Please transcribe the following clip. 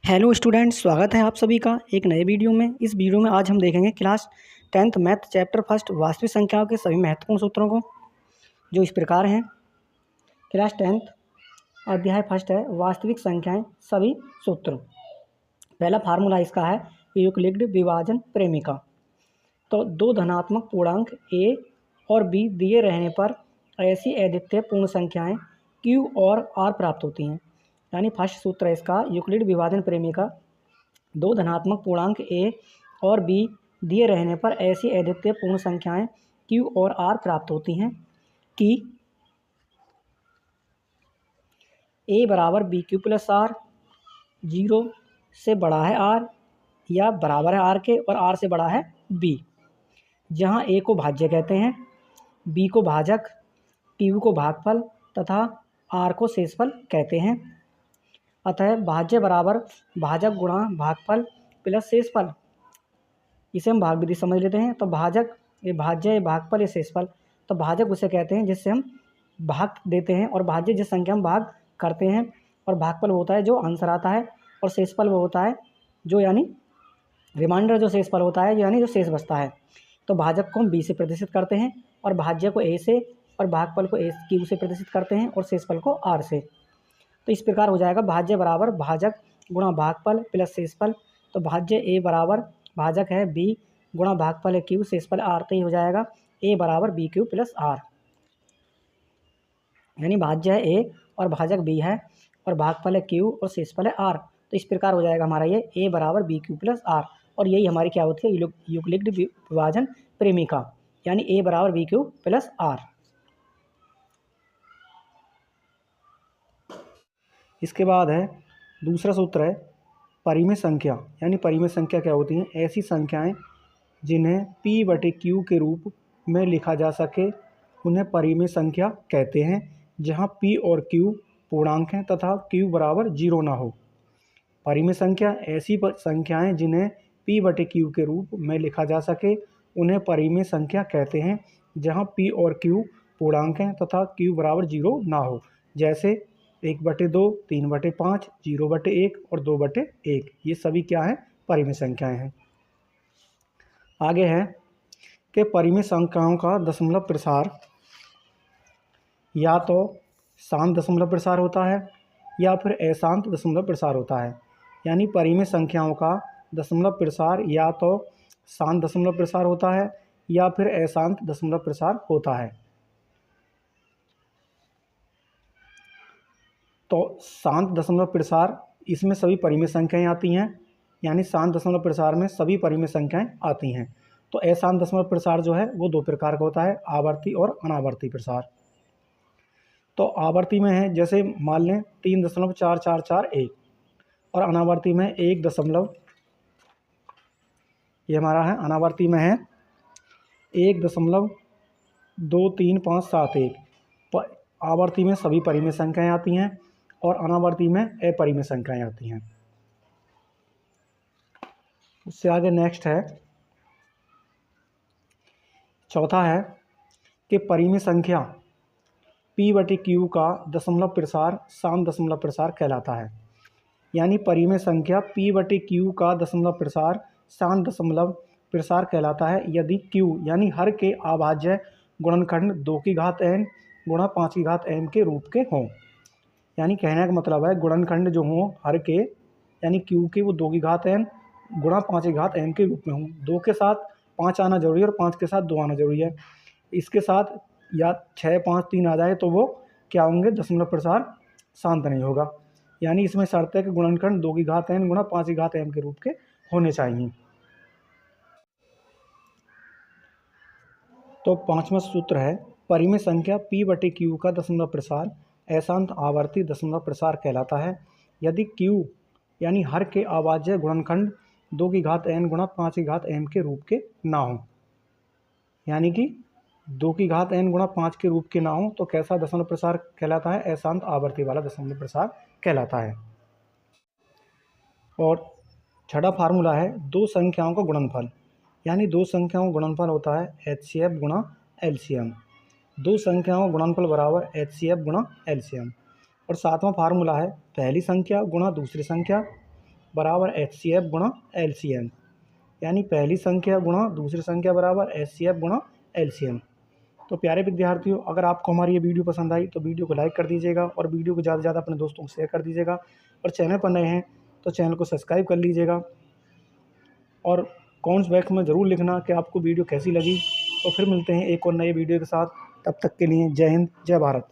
Hello students, स्वागत है आप सभी का एक नए वीडियो में। इस वीडियो में आज हम देखेंगे class 10th math chapter first वास्तविक संख्याओं के सभी महत्वपूर्ण सूत्रों को, जो इस प्रकार हैं। क्लास 10th अध्याय फर्स्ट है वास्तविक संख्याएं सभी सूत्र। पहला फार्मूला इसका है यूक्लिड विभाजन प्रेमिका। तो दो धनात्मक पूर्णांक a और b दिए रहने पर ऐसी अद्वितीय पूर्ण संख्याएं q और r प्राप्त होती हैं। यानी फर्स्ट सूत्र है इसका यूक्लिड विभाजन प्रेमिका। दो धनात्मक पूर्णांक a और b दिए रहने पर ऐसी अद्वितीय पूर्ण संख्याएं q और r प्राप्त होती हैं कि a बराबर बी क्यू प्लस आर, 0 से बड़ा है r या बराबर है r के और r से बड़ा है b, जहां a को भाज्य कहते हैं, b को भाजक, q को भागफल तथा r को शेषफल कहते हैं। अतः भाज्य बराबर भाजक गुणा भागफल प्लस शेषफल। इसे हम भाग विधि समझ लेते हैं। तो भाजक ये भाज्य, ये भागफल, ये शेषफल। तो भाजक उसे कहते हैं जिससे हम भाग देते हैं, और भाज्य जिस संख्या हम भाग करते हैं, और भागफल वो होता है जो आंसर आता है, और शेषफल वो होता है जो यानी रिमाइंडर, जो शेषफल होता है यानी जो शेष बचता है। तो भाजक को हम b से प्रदर्शित करते हैं, और भाज्य को a से, और भागफल को q से प्रदर्शित करते हैं, और शेषफल को r से। तो इस प्रकार हो जाएगा भाज्य बराबर भाजक गुणा भागफल प्लस शेषफल। तो भाज्य a बराबर भाजक है b गुणा भागफल है q, शेषफल r। तो ये हो जाएगा a बराबर बी क्यू प्लस r। यानी भाज्य है a और भाजक b है, और भागफल है q और शेषफल है r। तो इस प्रकार हो जाएगा हमारा ये a बराबर बी क्यू प्लस r। और यही हमारी क्या होती है यूक्लिड विभाजन प्रेमिका, यानी a बराबर बी क्यू प्लस r। इसके बाद है दूसरा सूत्र है परिमेय संख्या। यानी परिमेय संख्या क्या होती हैं? ऐसी संख्याएं जिन्हें p बटे q के रूप में लिखा जा सके उन्हें परिमेय संख्या कहते हैं, जहां p और q पूर्णांक हैं तथा q बराबर 0 ना हो। परिमेय संख्या ऐसी संख्याएं जिन्हें p बटे q के रूप में लिखा जा सके उन्हें परिमेय संख्या कहते हैं, जहां p और q पूर्णांक हैं तथा q बराबर 0 ना हो। जैसे 1/2, 3/5, 0/1 और 2/1। ये सभी क्या हैं? परिमेय संख्याएं हैं। आगे है कि परिमेय संख्याओं का दशमलव प्रसार या तो शांत दशमलव प्रसार होता है या फिर अशांत दशमलव प्रसार होता है। यानी परिमेय संख्याओं का दशमलव प्रसार या तो शांत दशमलव प्रसार होता है या फिर अशांत दशमलव प्रसार होता है। तो शांत दशमलव प्रसार, इसमें सभी परिमेय संख्याएं आती हैं। यानी शांत दशमलव प्रसार में सभी परिमेय संख्याएं आती हैं। तो अशांत दशमलव प्रसार जो है वो दो प्रकार का होता है, आवर्ती और अनावर्ती प्रसार। तो आवर्ती में है जैसे मान लें 3.4441, और अनावर्ती में 1 ये हमारा है अनावर्ती में है 1.23571। आवर्ती में सभी परिमेय संख्याएं आती हैं और अनावर्ती में अपरिमेय संख्याएं आती हैं। उससे आगे नेक्स्ट है चौथा है कि परिमेय संख्या p बटे q का दशमलव प्रसार शांत दशमलव प्रसार कहलाता है। यानी परिमेय संख्या p बटे q का दशमलव प्रसार शांत दशमलव प्रसार कहलाता है यदि q यानी हर के अभाज्य गुणनखंड 2 की घात n गुणा 5 की घात m के रूप के हों। यानी कहने का मतलब है गुणनखंड जो हों हर के, यानी q के वो 2 की घात n गुणा 5 की घात m के रूप में हों। 2 के साथ 5 आना जरूरी है और 5 के साथ 2 आना जरूरी है। इसके साथ या 6, 5, 3 आ जाए तो वो क्या होंगे? दशमलव प्रसार शांत नहीं होगा। यानी इसमें शर्त है कि गुणनखंड 2 की घात n गुणा 5 की घात m के रूप के होने चाहिए। तो पांचवा सूत्र है परिमेय संख्या p बटे q का दशमलव प्रसार अशांत आवर्ती दशमलव प्रसार कहलाता है यदि q यानी हर के अभाज्य गुणनखंड 2 की घात n गुणा 5 की घात m के रूप के ना हो। यानी कि 2 की घात n गुणा 5 के रूप के ना हो तो कैसा दशमलव प्रसार कहलाता है? अशांत आवर्ती वाला दशमलव प्रसार कहलाता है। और छठा फार्मूला है दो संख्याओं का गुणनफल। यानी दो संख्याओं का गुणनफल होता है HCF गुणा LCM। दो संख्याओं का गुणनफल बराबर HCF गुणा LCM। और सातवां फार्मूला है पहली संख्या गुणा दूसरी संख्या बराबर HCF गुणा LCM, यानी पहली संख्या गुणा दूसरी संख्या बराबर HCF गुणा LCM। तो प्यारे विद्यार्थियों, अगर आपको हमारी ये वीडियो पसंद आई तो वीडियो को लाइक कर दीजिएगा और वीडियो को ज़्यादा से ज़्यादा अपने दोस्तों को शेयर कर दीजिएगा, और चैनल पर नए हैं तो चैनल को सब्सक्राइब कर लीजिएगा। और कमेंट्स बॉक्स में ज़रूर लिखना कि आपको वीडियो कैसी लगी। तो फिर मिलते हैं एक और नए वीडियो के साथ, तब तक के लिए जय हिंद, जय भारत।